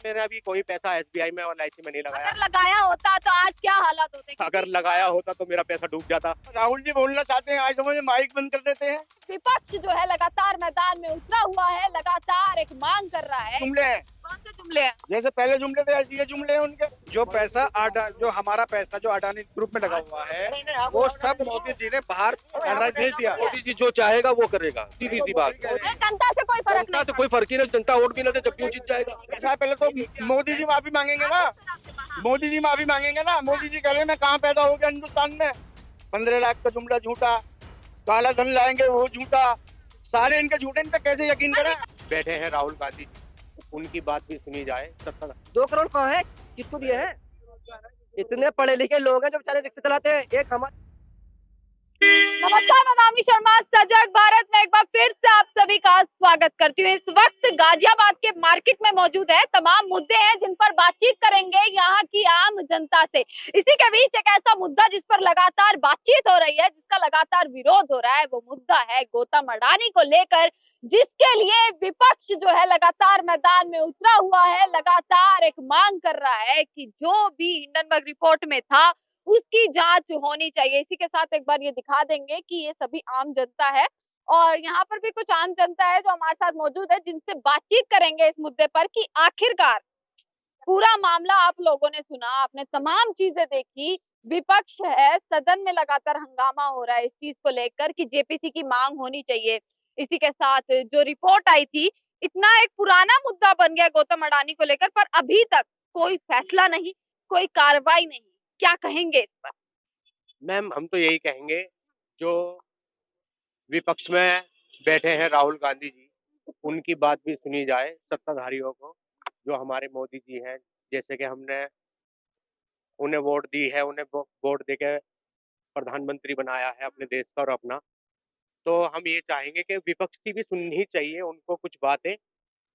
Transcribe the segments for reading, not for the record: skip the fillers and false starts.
मैंने अभी कोई पैसा एसबीआई में और एलआईसी में नहीं लगाया। अगर लगाया होता तो आज क्या हालात होते? अगर लगाया होता तो मेरा पैसा डूब जाता। राहुल जी बोलना चाहते हैं, आज समझ माइक बंद कर देते हैं। विपक्ष जो है लगातार मैदान में उतरा हुआ है, लगातार एक मांग कर रहा है। जुमले हैं, कौन से जुमले हैं? जैसे पहले जुमले थे ऐसे ये जुमले हैं उनके। जो हमारा पैसा जो अडानी ग्रुप में लगा हुआ है वो सब मोदी जी ने बाहर भेज दिया। मोदी जी जो चाहेगा वो करेगा, सीधी सी बात। जनता से कोई फर्क जनता नहीं से कोई फर्क ही नहीं, जनता वोट भी ना दे जब क्यों जीत जाएगा। ऐसा पहले तो मोदी जी माफी मांगेंगे ना, मोदी जी माफी मांगेंगे ना। मोदी जी कह रहे हैं मैं कहाँ पैदा हो गया हिंदुस्तान में। 15 लाख का जुमला झूठा, काला धन लाएंगे वो झूठा, सारे इनके झूठे। इन पे कैसे यकीन करें? बैठे हैं राहुल गांधी, उनकी बात भी सुनी जाए। 2 करोड़ कहाँ है, किसको दिए हैं? इतने पढ़े लिखे लोग हैं जो बेचारे रिक्शा चलाते हैं। एक हमारे नमस्कार, मैं नामी शर्मा सजग भारत में एक बार फिर से आप सभी का स्वागत करती हूँ। इस वक्त गाजियाबाद के मार्केट में मौजूद है। तमाम मुद्दे हैं जिन पर बातचीत करेंगे यहाँ की आम जनता से। इसी के बीच एक ऐसा मुद्दा जिस पर लगातार बातचीत हो रही है, जिसका लगातार विरोध हो रहा है, वो मुद्दा है गौतम अडानी को लेकर, जिसके लिए विपक्ष जो है लगातार मैदान में उतरा हुआ है, लगातार एक मांग कर रहा है कि जो भी हिंडनबर्ग रिपोर्ट में था उसकी जांच होनी चाहिए। इसी के साथ एक बार ये दिखा देंगे कि ये सभी आम जनता है और यहाँ पर भी कुछ आम जनता है जो हमारे साथ मौजूद है, जिनसे बातचीत करेंगे इस मुद्दे पर कि आखिरकार पूरा मामला आप लोगों ने सुना, आपने तमाम चीजें देखी। विपक्ष है, सदन में लगातार हंगामा हो रहा है इस चीज को लेकर कि जेपीसी की मांग होनी चाहिए। इसी के साथ जो रिपोर्ट आई थी, इतना एक पुराना मुद्दा बन गया गौतम अडानी को लेकर, पर अभी तक कोई फैसला नहीं, कोई कार्रवाई नहीं। क्या कहेंगे इस पर? मैम, हम तो यही कहेंगे, जो विपक्ष में बैठे हैं राहुल गांधी जी, उनकी बात भी सुनी जाए। सत्ताधारियों को, जो हमारे मोदी जी हैं, जैसे कि हमने उन्हें वोट दी है, उन्हें वोट देकर प्रधानमंत्री बनाया है अपने देश का और अपना, तो हम ये चाहेंगे कि विपक्ष की भी सुननी चाहिए उनको कुछ बातें,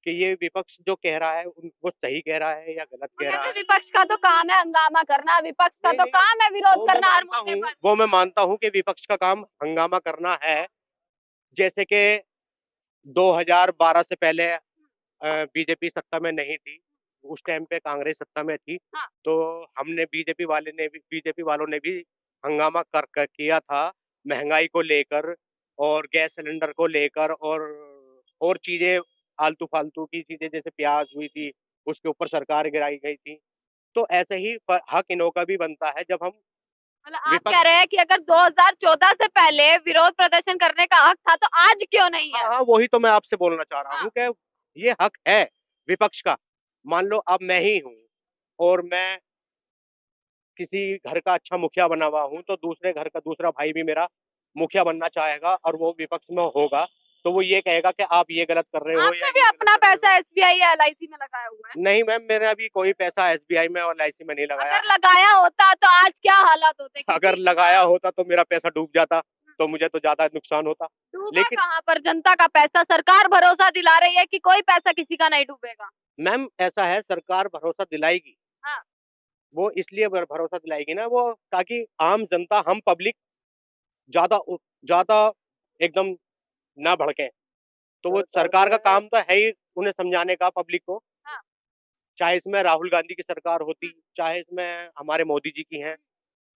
कि ये विपक्ष जो कह रहा है वो सही कह रहा है या गलत कह रहा है। विपक्ष का तो काम है हंगामा करना, विपक्ष का तो काम है विरोध करना हर मुद्दे पर। वो मैं मानता हूँ कि विपक्ष का काम हंगामा करना है। जैसे कि 2012 से पहले बीजेपी सत्ता में नहीं थी, उस टाइम पे कांग्रेस सत्ता में थी। हाँ। तो हमने बीजेपी वालों ने भी हंगामा कर किया था, महंगाई को लेकर और गैस सिलेंडर को लेकर और चीजें, आलतू फालतू की चीजें, जैसे प्याज हुई थी उसके ऊपर सरकार गिराई गई थी। तो ऐसे ही हक इन्हों का भी बनता है। जब हम मतलब आप कह रहे हैं कि अगर 2014 से पहले विरोध प्रदर्शन करने का हक था तो आज क्यों नहीं है? हाँ, वही तो मैं आपसे बोलना चाह रहा हूँ कि ये हक है विपक्ष का। मान लो अब मैं ही हूँ और मैं किसी घर का अच्छा मुखिया बना हुआ हूँ, तो दूसरे घर का दूसरा भाई भी मेरा मुखिया बनना चाहेगा और वो विपक्ष में होगा, तो वो ये कहेगा कि आप ये गलत कर रहे हो। आपने भी अपना पैसा एसबीआई या एलआईसी में लगाया हुआ है? नहीं मैम, मैंने अभी कोई पैसा एसबीआई में और एलआईसी में नहीं लगाया। अगर लगाया होता तो आज क्या हालात होते? अगर लगाया होता तो मेरा पैसा डूब जाता, तो मुझे तो ज्यादा नुकसान होता। लेकिन कहाँ पर जनता का पैसा, सरकार भरोसा दिला रही है कि कोई पैसा किसी का नहीं डूबेगा। मैम ऐसा है, सरकार भरोसा दिलाएगी। हाँ। वो इसलिए भरोसा दिलाएगी ना, वो ताकि आम जनता, हम पब्लिक ज्यादा एकदम ना भड़के। तो वो सरकार का काम तो है ही उन्हें समझाने का पब्लिक को। हाँ। चाहे इसमें राहुल गांधी की सरकार होती, चाहे इसमें हमारे मोदी जी की है,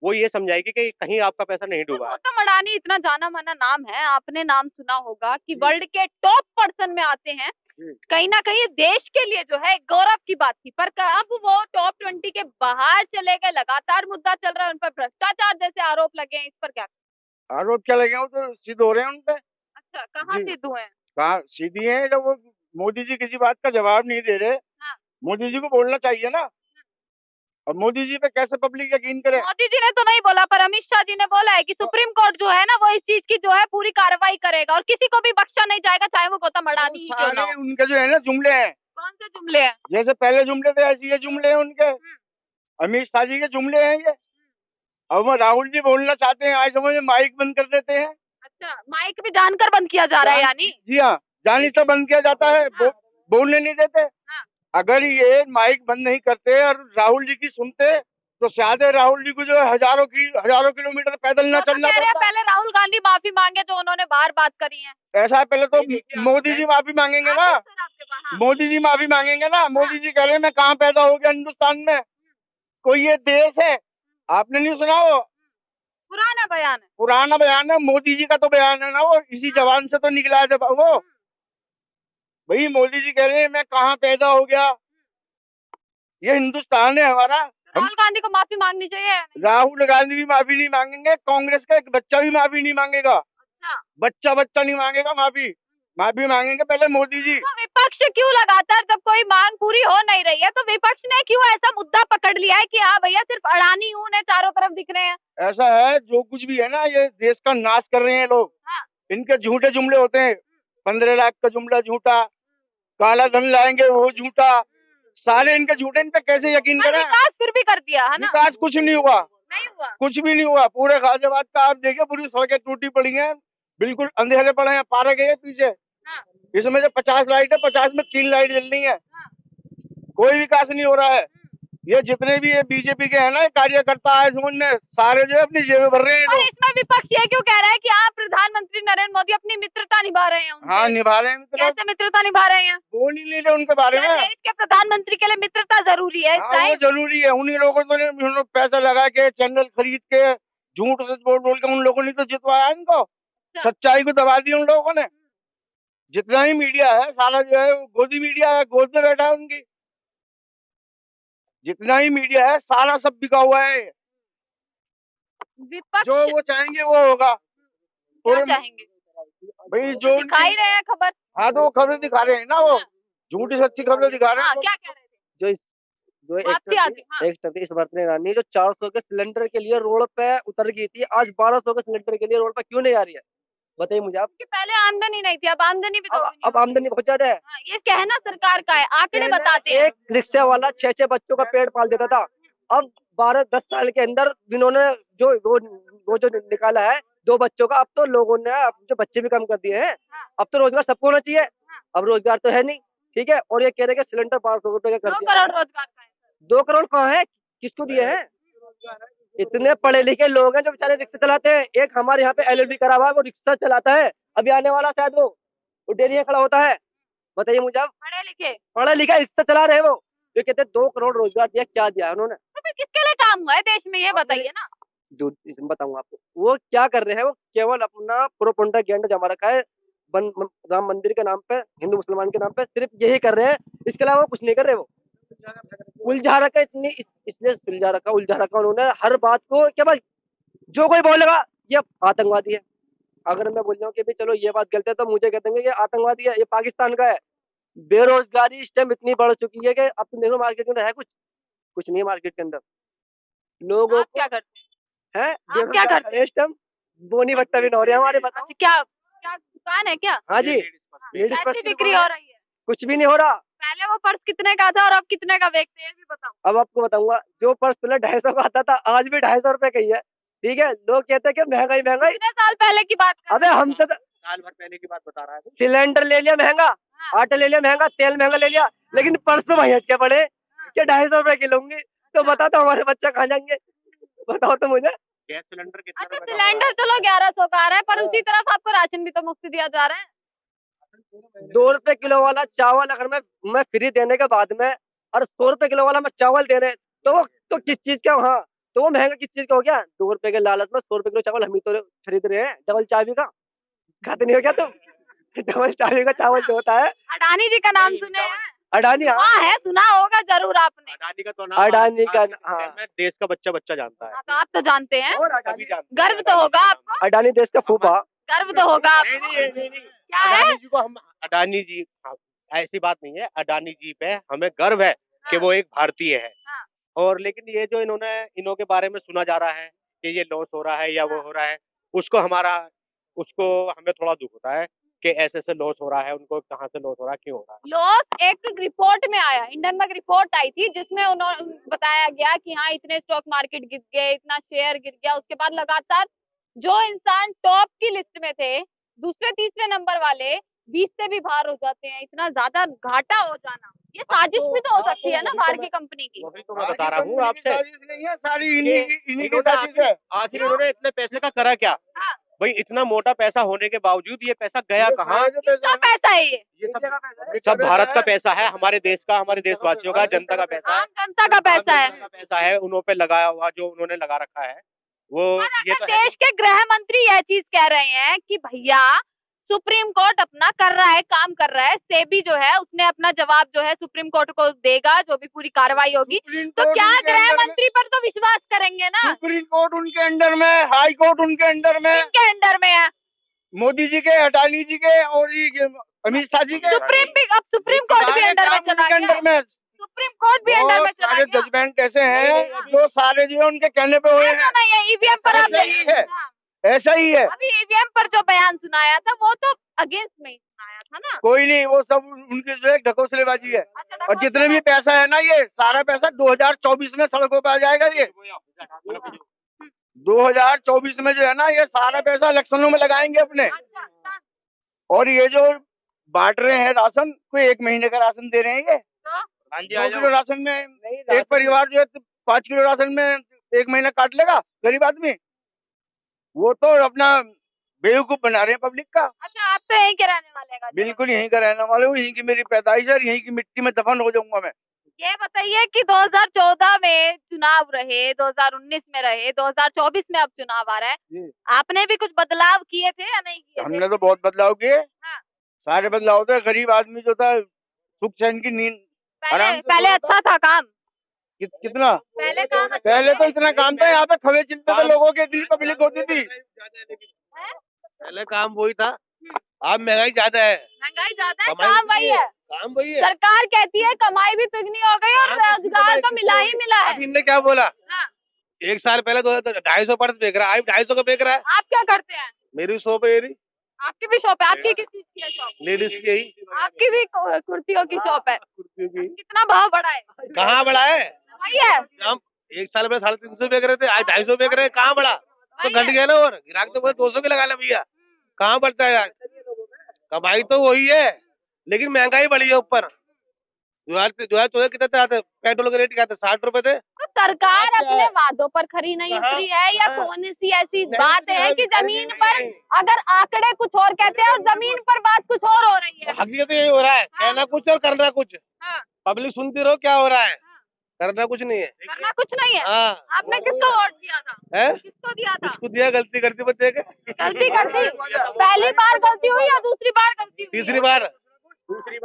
वो ये समझाएगी कि कहीं आपका पैसा नहीं डूबा है। गौतम अडानी इतना जाना माना नाम है, आपने नाम सुना होगा कि वर्ल्ड के टॉप पर्सन में आते हैं। कहीं ना कहीं देश के लिए जो है गौरव की बात थी, पर अब वो टॉप 20 के बाहर चले गए। लगातार मुद्दा चल रहा है, उन पर भ्रष्टाचार जैसे आरोप लगे हैं। इस पर क्या? आरोप क्या लगे? वो तो सिद्ध हो रहे हैं उनपे। अच्छा, कहाँ सिद्ध हुए हैं? कहाँ सीधी है? जब वो मोदी जी किसी बात का जवाब नहीं दे रहे, हाँ। मोदी जी को बोलना चाहिए ना। और मोदी जी पे कैसे पब्लिक यकीन करे? मोदी जी ने तो नहीं बोला, पर अमित शाह जी ने बोला है कि सुप्रीम कोर्ट जो है ना, वो इस चीज की जो है पूरी कार्रवाई करेगा और किसी को भी बख्शा नहीं जाएगा, चाहे वो गौतम अडानी ही क्यों ना हो। उनके जो है ना जुमले हैं। कौन से जुमले हैं? जैसे पहले जुमले थे ऐसे ये जुमले हैं उनके। अमित शाह जी के जुमले हैं ये। अब वो राहुल जी बोलना चाहते हैं, आज समझ माइक बंद कर देते हैं। अच्छा, माइक भी जानकर बंद किया जा रहा है यानी? जी हाँ, जानी तो बंद किया जाता है। बोलने नहीं देते। अगर ये माइक बंद नहीं करते और राहुल जी की सुनते तो शायद राहुल जी को जो है हजारों किलोमीटर पैदल न वो तो चलना कह रहे हैं पड़ता। पहले राहुल गांधी माफी मांगे जो उन्होंने बाहर बात करी है। ऐसा है, पहले तो मोदी जी माफी मांगेंगे ना। आगे सर आपके पास, हाँ। मोदी जी माफी मांगेंगे ना। मोदी जी कह रहे हैं मैं कहाँ पैदा हो गया हिंदुस्तान में, कोई ये देश है? आपने नहीं सुना? वो पुराना बयान है। पुराना बयान है, मोदी जी का तो बयान है ना, वो इसी जबान से तो निकला है जब वो। भाई मोदी जी कह रहे हैं मैं कहाँ पैदा हो गया, ये हिंदुस्तान है हमारा। हम राहुल गांधी को माफी मांगनी चाहिए। राहुल गांधी भी माफी नहीं मांगेंगे, कांग्रेस का एक बच्चा भी माफी नहीं मांगेगा। अच्छा, बच्चा नहीं मांगेगा माफी। माफी मांगेंगे पहले मोदी जी। तो विपक्ष क्यों लगातार जब कोई मांग पूरी हो नहीं रही है तो विपक्ष ने क्यों ऐसा मुद्दा पकड़ लिया है कि हाँ भैया सिर्फ अडानी ऊन है चारों तरफ दिख रहे हैं? ऐसा है, जो कुछ भी है ना, ये देश का नाश कर रहे हैं लोग। हाँ। इनके झूठे जुमले होते हैं। 15 लाख का जुमला झूठा, काला धन लाएंगे वो झूठा, सारे इनके झूठे। इन पे कैसे यकीन पर करें? विकास फिर भी कर दिया है ना? विकास कुछ नहीं हुआ, नहीं हुआ। कुछ भी नहीं हुआ। पूरे गाजियाबाद का आप देखिए, पूरी सड़कें टूटी पड़ी हैं, बिल्कुल अंधेरे पड़े हैं, पारे गए पीछे। हाँ। इसमें जो 50 लाइट है, 50 में 3 लाइट जल रही है। हाँ। कोई विकास नहीं हो रहा है। ये जितने भी ये बीजेपी के हैं ना, ये कार्यकर्ता है, ने सारे जो है अपनी जेबें भर रहे हैं पर लोग। इसमें विपक्ष ये क्यों कह रहा है कि हाँ प्रधानमंत्री नरेंद्र मोदी अपनी मित्रता निभा रहे हैं उनसे? हाँ, निभा रहे हैं मित्र। कैसे मित्रता निभा रहे हैं? बोल ही नहीं रहे उनके बारे में। देश के प्रधानमंत्री के लिए मित्रता जरूरी है इस हाँ, वो टाइम। जरूरी है। उन्हीं लोगों तो ने उन्होंने पैसा लगा के, चैनल खरीद के, झूठ सच बोल बोल के उन लोगों ने तो जितवाया इनको। सच्चाई को दबा दी उन लोगों ने। जितना ही मीडिया है सारा जो है वो गोदी मीडिया है, गोद में बैठा है उनकी। जितना ही मीडिया है सारा सब बिका हुआ है। विपक्ष जो वो चाहेंगे वो होगा। क्या और चाहेंगे? भाई तो जो दिखा ही रहे हैं खबर। हाँ, तो वो खबरें दिखा रहे हैं ना, वो झूठी सच्ची खबरें दिखा रहे हाँ, हैं। क्या कह रहे थे? जो इस जो वापसी आती, हाँ। एक थी स्मृति ईरानी जो 400 के सिलेंडर के लिए रोड पे उतर गई थी, आज 1200 के सिलेंडर के लिए रोड पे क्यों नहीं आ रही है? बताइए मुझे आप। कि पहले आमदनी नहीं थी, अब आमदनी भी तो होगी नहीं। अब आमदनी बहुत ज्यादा है। हाँ, ये कहना सरकार का है, आंकड़े बताते हैं। एक रिक्शा वाला 6 बच्चों का पेट पाल देता था, अब 12-10 साल के अंदर जिन्होंने जो वो जो निकाला है 2 बच्चों का, अब तो लोगों ने अब जो बच्चे भी कम कर दिए हैं। अब तो रोजगार सबको होना चाहिए, अब रोजगार तो है नहीं। ठीक है, और ये कह रहे हैं कि सिलेंडर 1200 रुपए का कर 2 दिया। करोड़ रोजगार का है। 2 करोड़ कहाँ है, किसको दिए हैं? इतने पढ़े लिखे लोग हैं जो बेचारे रिक्शा चलाते हैं। एक हमारे यहाँ पे एलएलबी करा हुआ है, वो रिक्शा चलाता है, अभी आने वाला शायद वो डेरी में खड़ा होता है। बताइए मुझे आप। पढ़े लिखे पढ़ा लिखा रिक्शा चला रहे हैं वो, जो कहते हैं 2 करोड़ रोजगार दिया, क्या दिया है उन्होंने? तो फिर किसके लिए काम हुआ है देश में, ये बताइए ना। जो इसमें बताऊंगा आपको वो क्या कर रहे हैं। वो केवल अपना प्रोपेगेंडा जमा रखा है राम मंदिर के नाम पे, हिंदू मुसलमान के नाम पे, सिर्फ यही कर रहे हैं। इसके अलावा वो कुछ नहीं कर रहे। वो उलझा रखा इतनी इसलिए उलझा रखा उन्होंने हर बात को, क्या भाई जो कोई बोलेगा ये आतंकवादी है। अगर मैं बोल जाऊँ कि भाई चलो ये बात गलत है, तो मुझे कह देंगे ये आतंकवादी है, ये पाकिस्तान का है। बेरोजगारी इस टाइम इतनी बढ़ चुकी है कि अब तुम देखो मार्केट के अंदर है कुछ नहीं है मार्केट के अंदर। लोगों आप को क्या करते हैं? है आप क्या करते हैं? इस टाइम बोनी बट्टा भी न हो रही है हमारे पास। अच्छा, क्या क्या दुकान है क्या? हाँ जी, लेडीज पर्स कैसी की बिक्री दुकान हो है। रही है? कुछ भी नहीं हो रहा। पहले वो पर्स कितने का था और अब कितने का बेचते हैं, ये भी बताओ। अब आपको बताऊंगा, जो पर्स पहले 250 का आता था, आज भी 250 रुपए का ही है। ठीक है, लोग कहते हैं कि महंगाई महंगाई। कितने साल पहले की बात कर अबे रहे हैं? हमसे तो साल भर पहले की बात बता रहा है। सिलेंडर ले लिया महंगा, आटा ले लिया महंगा, तेल महंगा ले लिया, लेकिन पर्स पे वही हटके पड़े कि 250 रुपए की लूंगी। तो बता तो हमारे बच्चे कहाँ जाएंगे? बताओ तो मुझे। गैस सिलेंडर कितने अच्छा, रुपए का हो रहा है? सिलेंडर चलो 1100 का आ रहा है, पर उसी तरफ आपको राशन भी तो मुफ्त दिया जा रहा है। 2 रुपए किलो वाला चावल अगर मैं फ्री देने के बाद में, और 100 रुपए किलो वाला मैं चावल दे रहे, तो वो तो किस चीज का? हाँ, तो वो महंगा किस चीज का हो गया? 2 रुपए के लालच में 100 रुपए किलो चावल हम ही तो खरीद रहे हैं। डबल चाबी का खाते नहीं हो क्या तुम? डबल चाबी का चावल जो होता है। अडानी जी का नाम सुने हैं? अडानी, हाँ हाँ है, सुना होगा जरूर आपने। अडानी का तो नाम अडानी का, हाँ मैं देश का बच्चा बच्चा जानता है। हाँ, तो आप तो जानते हैं, और सभी जानते हैं गर्व तो अडानी होगा का नाम। आपको, अडानी देश का फूफा। गर्व तो होगा नहीं आपको। नहीं नहीं नहीं, क्या है? अडानी जी को हम अडानी जी, हाँ, ऐसी बात नहीं है। अडानी जी पे हमें गर्व है कि वो एक भारतीय है। हाँ। और लेकिन ये जो इन्हों के बारे में सुना जा रहा है कि ये लॉस हो रहा है या वो हाँ। हो रहा है, उसको हमें थोड़ा दुख होता है कि ऐसे लॉस हो रहा है। उनको कहाँ से लॉस हो रहा है, क्यों हो रहा है? लॉस एक रिपोर्ट में आया, इंडियन रिपोर्ट आई थी जिसमें उन्होंने बताया गया कि हाँ इतने स्टॉक मार्केट गिर गए, इतना शेयर गिर गया। उसके बाद लगातार जो इंसान टॉप की लिस्ट में थे, दूसरे तीसरे नंबर वाले 20 से भी बाहर हो जाते हैं। इतना ज्यादा घाटा हो जाना ये साजिश भी तो हो सकती है ना बाहर की कंपनी की। वही तो मैं बता रहा हूँ आपसे। साजिश नहीं है, सारी ये इन्हीं की साजिश है। आखिर इन्होंने इतने पैसे का करा क्या? हाँ। भाई इतना मोटा पैसा होने के बावजूद ये पैसा गया कहाँ? किसका पैसा है ये? सब भारत का पैसा है, हमारे देश का, हमारे देशवासियों का, जनता का पैसा है। आम जनता का पैसा है। जनता का पैसा है, उन्हों पे लगाया हुआ जो उन्होंने लगा रखा है वो पर ये अगर तो है। देश के गृह मंत्री यह चीज कह रहे हैं कि भैया सुप्रीम कोर्ट अपना कर रहा है, काम कर रहा है, सेबी जो है उसने अपना जवाब जो है सुप्रीम कोर्ट को देगा, जो भी पूरी कार्रवाई होगी, तो क्या गृह मंत्री पर तो विश्वास करेंगे ना? सुप्रीम कोर्ट उनके अंडर में, हाई कोर्ट उनके अंडर में, किनके अंडर में है? मोदी जी के, अडानी जी के और ये अमित शाह जी के। अब सुप्रीम कोर्ट भी अंडर में चला गया। अंडर में सुप्रीम कोर्ट भी अंडर में चला सारे गया। जजमेंट ऐसे हैं जो सारे जो उनके कहने पे हुए ऐसा हैं। नहीं है, ईवीएम पर आप ऐसा ही है। हाँ, ऐसा ही है। अभी ईवीएम पर जो बयान सुनाया था वो तो अगेंस्ट में ही सुनाया था ना। कोई नहीं, वो सब उनकी जो है ढकोसलेबाजी है। अच्छा, और जितने भी पैसा है ना, ये सारा पैसा 2024 में सड़कों पे आ जाएगा। ये 2024 में जो है ना, ये सारा पैसा इलेक्शनों में लगाएंगे अपने। अच्छा। और ये जो बांट रहे हैं राशन, कोई 1 महीने का राशन दे रहे हैं ये। तो 2 किलो राशन में एक परिवार जो है 5 किलो राशन में 1 महीना काट लेगा गरीब आदमी। वो तो अपना बेवकूफ बना रहे हैं पब्लिक का। अच्छा, आप तो यहीं के रहने वाले हैं? बिल्कुल यहीं का रहने वाले हूँ, यहीं की मेरी पैदाइश है, यहीं की मिट्टी में दफन हो जाऊंगा मैं। ये बताइए कि 2014 में चुनाव रहे, 2019 में रहे, 2024 में अब चुनाव आ रहा है, आपने भी कुछ बदलाव किए थे या नहीं किए थे? हमने तो बहुत बदलाव किए। हाँ। सारे बदलाव होते। गरीब आदमी जो था सुख चैन की नींद आराम से पहले सोता अच्छा था काम। कितना पहले काम अच्छा पहले था। तो इतना काम था, यहाँ पे खबे चिलते थे लोगों के, इतनी पब्लिक होती थी। पहले काम वही था, अब महंगाई ज्यादा है। महंगाई ज्यादा है, कमाई काम वही है। काम वही है। सरकार कहती है कमाई भी दुगनी हो गई और रोजगार तो मिला ही मिला है। अब इनने क्या बोला? हाँ। 1 साल पहले 250 पर्स बेच रहा है, अब 250 का बेच रहा है। आप क्या करते हैं? मेरी शॉप है ये, आपकी भी शॉप है? आपकी किस चीज की है शॉप? लेडीज की यही आपकी भी कुर्तियों की शॉप है? कुर्तियों की। कितना भाव बढ़ा है? कहाँ बढ़ा है? वही है। हम 1 साल पहले 350 बेच रहे थे, आज 250 बेच रहे हैं। कहाँ बढ़ा? तो वही घट है। गया ना। और ग्राहक तो बोले 200 के लगा ले भैया, कहाँ बढ़ता है यार? कमाई तो वही है, लेकिन महंगाई बढ़ी है ऊपर। जो है तो कितने आते? पेट्रोल के रेट क्या थे? 60 रुपए थे। तो सरकार आप अपने वादों पर खरी नहीं कहाँ? उतरी है या हाँ। कौन सी ऐसी नहीं बात उतरी है है, कि जमीन नहीं, पर नहीं। अगर आंकड़े कुछ और कहते हैं और जमीन पर बात कुछ और हो रही है? हकीकत यही हो रहा है, कहना कुछ और करना कुछ। हाँ। पब्लिक सुनती रहो क्या हो रहा है, करना कुछ नहीं है। करना कुछ नहीं है। हाँ। आपने किसको वोट दिया था? है? किसको दिया था? इसको दिया, गलती करती बच्चे के। गलती करती पहली बार गलती हुई या दूसरी बार गलती हुई? तीसरी बार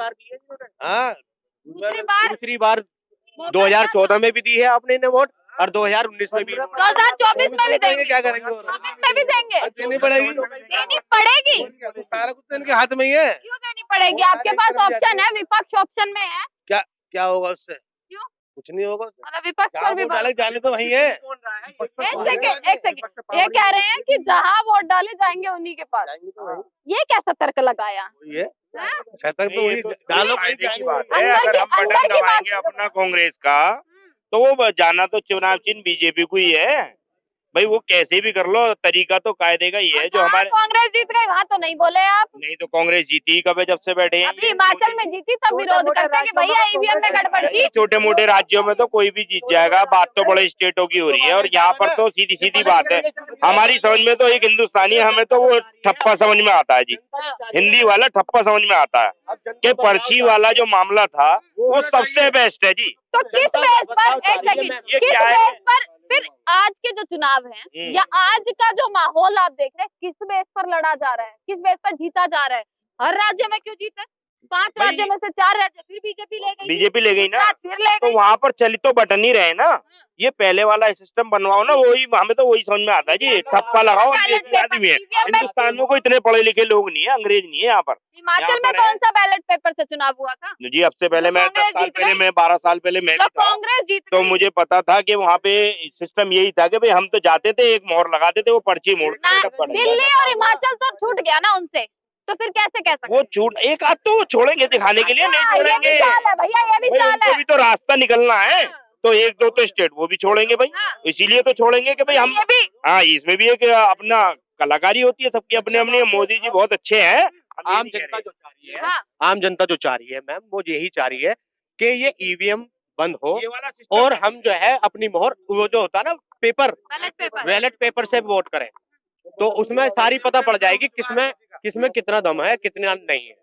दी है। हाँ, दूसरी बार 2014 में भी दी है आपने ने वोट, और 2019 में भी। 2024 में भी देंगे? क्या करेंगे? 24 में भी देंगे? देनी पड़ेगी। देनी पड़ेगी। सारा कुछ तो इनके हाथ में ही है। क्यों देनी पड़ेगी? आपके पास ऑप्शन है, विपक्ष ऑप्शन में है। क्या होगा उससे? क्यों? कुछ नहीं होगा उससे। मतलब विपक्ष पर भी डाले जाने तो वही है। एक सेकंड, ये कह रहे हैं कि जहां वोट डाले जाएंगे उन्हीं के पास। ये कैसा तर्क लगाया? वही है। हाँ? शतक तो वही डालो फायदे की बात अंदर है। अगर की- हम अंदर बटन की बात- दबाएंगे अपना कांग्रेस का, तो वो जाना तो चुनाव चिन्ह बीजेपी को ही है भाई। वो कैसे भी कर लो, तरीका तो कायदे का ही है। जो जहाँ हमारे कांग्रेस जीत गई वहाँ तो नहीं बोले आप। नहीं तो कांग्रेस जीती ही कब है, जब से बैठे हैं। अभी हिमाचल में जीती तब विरोध करते हैं कि भैया ईवीएम में गड़बड़ की। छोटे मोटे राज्यों में तो कोई भी जीत जाएगा, बात तो बड़े स्टेटों की हो रही है। और यहाँ पर तो सीधी सीधी बात है, हमारी समझ में तो एक हिंदुस्तानी है, हमें तो वो ठप्पा समझ में आता है जी, हिंदी वाला ठप्पा समझ में आता है कि पर्ची वाला जो मामला था वो सबसे बेस्ट है जी। तो किस बेस पर, एक सेकंड, ये किस क्या है? बेस पर फिर आज के जो चुनाव हैं या आज का जो माहौल आप देख रहे हैं, किस बेस पर लड़ा जा रहा है, किस बेस पर जीता जा रहा है? हर राज्य में क्यों जीते? 5 भाई- राज्यों में से 4 राज्य फिर बीजेपी ले गई। बीजेपी ले गई ना, गुजरात फिर ले तो गई। वहाँ पर चलित तो बटन ही रहे ना। ये पहले वाला सिस्टम बनवाओ ना, वही हमें तो वही समझ में आता है जी। ठप्पा लगाओ, बैलेट ये आदमी है। पेपर हिंदुस्तान में कोई इतने पढ़े लिखे लोग नहीं है, अंग्रेज नहीं है यहाँ पर। हिमाचल यहाँ में पर है। कौन सा बैलेट पेपर से चुनाव हुआ था? जी अब से पहले मैं 10 कांग्रेस साल जीत पहले, गई। मैं 12 साल पहले मैं जो भी था, कांग्रेस जीत तो गई। मुझे पता था कि वहाँ पे सिस्टम यही था कि भाई हम तो जाते थे, एक मोहर लगाते थे, वो पर्ची मोड़ ना, के पड़ दिल्ली और हिमाचल तो छूट गया ना उनसे, तो फिर कैसे कह सकते वो छूट एक आध तो वो छोड़ेंगे दिखाने के लिए, नहीं हाँ, ये भी छोड़ेंगे चाल है भैया, ये भी भाई, चाल उनको है। भी तो रास्ता निकलना है। तो 1-2 तो स्टेट वो भी छोड़ेंगे भाई, हाँ। इसीलिए तो छोड़ेंगे कि भाई हम, ये भी हाँ इसमें भी एक अपना कलाकारी होती है सबकी अपनी अपनी। मोदी जी बहुत अच्छे हैं। आम जनता जो चाह रही है, हाँ। आम जनता जो चाह रही है मैम, वो यही चाह रही है कि ये ईवीएम बंद हो और हम जो है अपनी मोहर, वो जो होता है ना पेपर, बैलेट पेपर से वोट करें, तो उसमें सारी पता पड़ जाएगी किसमें किसमें कितना दम है, कितना नहीं है।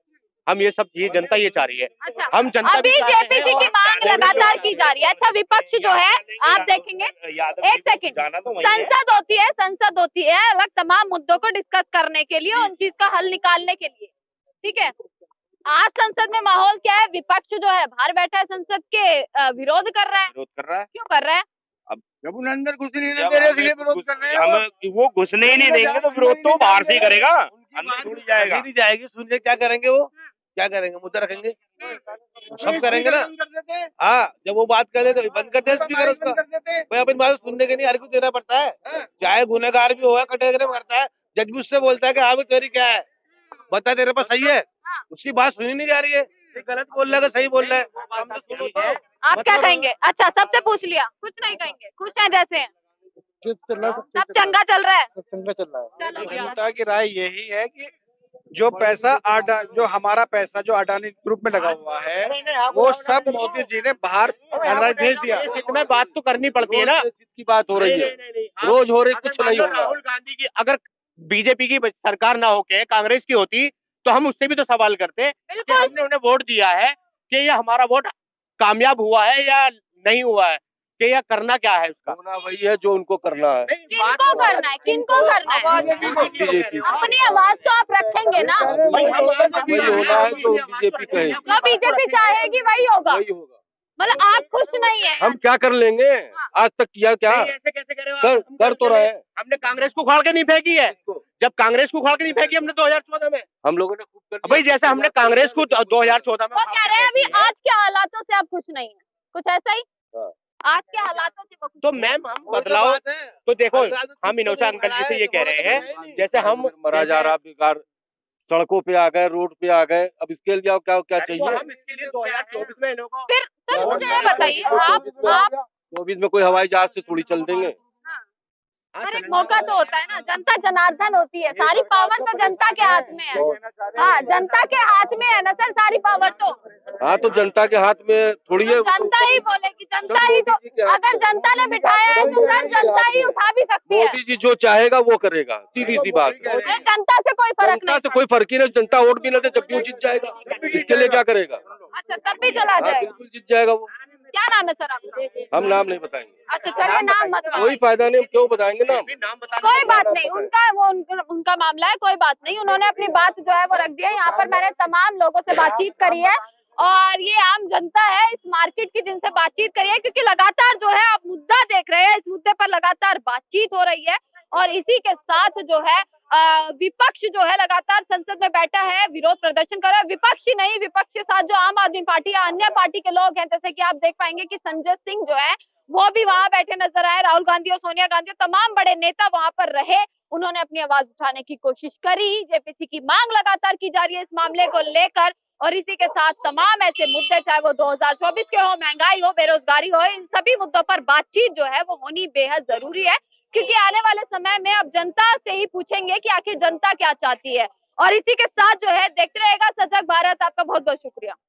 हम ये सब, ये जनता ये चाह रही है। अच्छा, हम जनता अभी भी चाह रहे हैं जेपीसी की और मांग लगातार की जा रही है। अच्छा, विपक्ष जो है, आप देखेंगे, एक सेकंड, संसद होती है अलग तमाम मुद्दों को डिस्कस करने के लिए, उन चीज का हल निकालने के लिए, ठीक है। आज संसद में माहौल क्या है? विपक्ष जो है बाहर बैठा है, संसद के विरोध कर रहा है। क्यों कर रहा है? जब उन्हें अंदर घुसने नहीं दे रहे इसलिए विरोध कर रहे हैं। हमें वो घुसने ही नहीं देंगे तो विरोध तो बाहर से ही करेगा, अंदर थोड़ी जाएगा। नहीं जाएगी, सुनने क्या करेंगे वो, क्या करेंगे, मुद्दा रखेंगे, सब करेंगे ना। हाँ, जब वो बात कर ले तो बंद कर दे स्पीकर उसका। भाई अपनी बात सुनने के लिए हर कुछ देना पड़ता है, चाहे गुनहगार भी हो, कटेगरी में करता है, जज भी उससे बोलता है कि हाँ भाई तेरी क्या है, बता तेरे पास सही है, उसकी बात सुनी नहीं जा रही है, गलत बोल रहा है सही बोल रहा है, हम तो सुनो तो। आप क्या कहेंगे? अच्छा, सबसे पूछ लिया, कुछ नहीं कहेंगे, खुश हैं जैसे हैं, सब चंगा चल रहा है। चलो भैया। जनता की राय यही है कि जो जो हमारा पैसा जो अडानी ग्रुप में लगा हुआ है, वो सब मोदी जी ने बाहर भेज दिया। इसमें बात तो करनी पड़ती है ना, की बात हो रही है, रोज हो रही, कुछ नहीं हो रहा। राहुल गांधी की अगर बीजेपी की सरकार ना होके कांग्रेस की होती तो हम उससे भी तो सवाल करते कि बिल्कुल। हमने उन्हें वोट दिया है कि ये हमारा वोट कामयाब हुआ है या नहीं हुआ है, कि यह करना क्या है उसका। होना वही है जो उनको करना है। किनको करना है, किनको करना है? बीजेपी अपनी आवाज तो आप रखेंगे ना। वही होना है जो बीजेपी कहे, जो बीजेपी चाहेगी वही होगा। वही होगा। मतलब आप खुश नहीं है? हम क्या कर लेंगे, आज तक किया क्या, ऐसे कैसे कह रहे हो आप? कर तो रहे हैं। हमने कांग्रेस को उखाड़ के नहीं फेंकी है, जब कांग्रेस को उखाड़ के नहीं फेंकी हमने 2014 में, हम लोगों ने खूब कर दिया। भाई जैसे हमने कांग्रेस को 2014 में वो कह रहे हैं अभी आज के हालातों से आप खुश नहीं है, कुछ ऐसा ही? हाँ। आज के हालातों से वो खुश तो नहीं मैम हम बदलाव, तो देखो हम इनोशा अंकल जी से ये कह रहे हैं, जैसे हम मरा जा रहा बेकार, सड़कों पे आ गए, रोड पे आ गए, अब इसके लिए क्या क्या तो चाहिए। हम इसके लिए 2024 में इन लोगों को फिर सर मुझे ये बताइए, आप 24 में कोई हवाई जहाज से थोड़ी चल देंगे। हर एक मौका तो होता है ना, जनता जनार्दन होती है, सारी पावर तो जनता के हाथ में है। हाँ, जनता के हाथ में है ना सर सारी पावर तो। हाँ, तो जनता के हाथ में थोड़ी है। जनता ही बोलेगी, जनता ही तो, अगर जनता ने बिठाया है तो सर जनता ही उठा भी सकती है। मोदी जी जो चाहेगा वो करेगा, सीधी सी बात। अरे जनता से कोई फर्क जनता नहीं से कोई फर्क ही नहीं, जनता वोट भी ना दे जब भी वो जीत जाएगा, इसके लिए क्या करेगा। अच्छा, तब भी चला हाँ, जाएगा। बिल्कुल जीत जाएगा वो। क्या नाम है सर आपका? हम नाम नहीं बताएंगे, अच्छा चलिए, नाम मत बताइए। कोई फायदा नहीं, हम क्यों बताएंगे नाम। कोई बात नहीं, उनका मामला है, कोई बात नहीं, उन्होंने अपनी बात जो है वो रख दी है। यहाँ पर मैंने तमाम लोगों से बातचीत करी है और ये आम जनता है इस मार्केट की जिनसे बातचीत करी है, क्योंकि लगातार जो है आप मुद्दा देख रहे हैं, इस मुद्दे पर लगातार बातचीत हो रही है और इसी के साथ जो है विपक्ष जो है लगातार संसद में बैठा है, विरोध प्रदर्शन कर रहा है। विपक्ष ही नहीं, विपक्ष के साथ जो आम आदमी पार्टी या अन्य पार्टी के लोग हैं, जैसे कि आप देख पाएंगे कि संजय सिंह जो है वो भी वहां बैठे नजर आए, राहुल गांधी और सोनिया गांधी और तमाम बड़े नेता वहां पर रहे, उन्होंने अपनी आवाज उठाने की कोशिश करी। जेपीसी की मांग लगातार की जा रही है इस मामले को लेकर और इसी के साथ तमाम ऐसे मुद्दे, चाहे वो 2024 के हो, महंगाई हो, बेरोजगारी हो, इन सभी मुद्दों पर बातचीत जो है वो होनी बेहद जरूरी है, क्योंकि आने वाले समय में अब जनता से ही पूछेंगे कि आखिर जनता क्या चाहती है। और इसी के साथ जो है देखते रहेगा सजग भारत। आपका बहुत बहुत शुक्रिया।